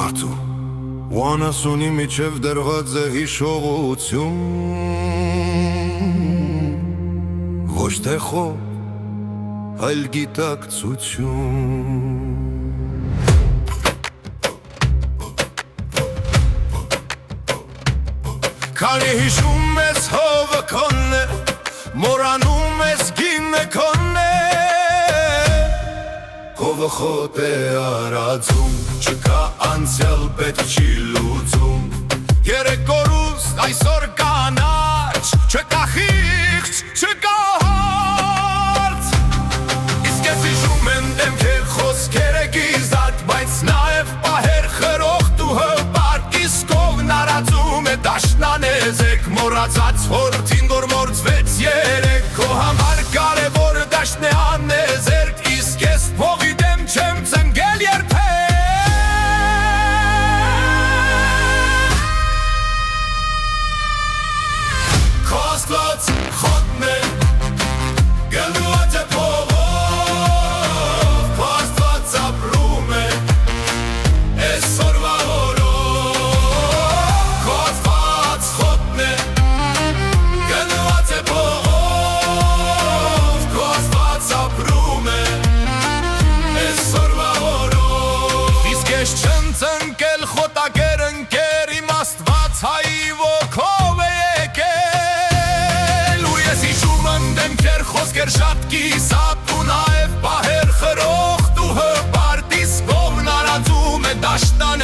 Մարդու ու անասունի միջև դրված է հիշողություն, ոչ թե խոհ, այլ գիտակցություն։ Քանի հիշում ես հովը քոնն է, մոռանում ես գինը քոնն է, հովը խոտ է արածում, չկա անցյալ պետք չի լուծում, երեք օրուստ այսօր կանաչ, չկա խիղճ, չկա հարց, իսկ ես հիշում եմ դեմքեր խոսքերը գիզատ, բայց նաև պահեր խրոխտ ու հպարտ, իսկ ով նարածում է դաշնան եզեք, մոռացած հորթին որ մորձվեց երեք, քո համար կարևոր դաշն է անեզերք, իսկ ես փողի դեմ չեմ ծնգել երբեք։ Քո Աստված խոտն է, գնված է փողով, քո Աստված ապրում է, այսօրվա օրով, քո Աստված խոտն է, գնված է փողով, քո Աստված ապրում է, այսօրվա օրով, իսկ ես չեմ ծնկել խոտագեր ընկեր, իմ Աստված հայի ոգով է եկել, ու ես հիշում եմ դեմքեր խոսքեր շատ կիսատ, ու նաև պահեր խրոխտ ու հպարտ, իսկ ով նարածում է դաշնան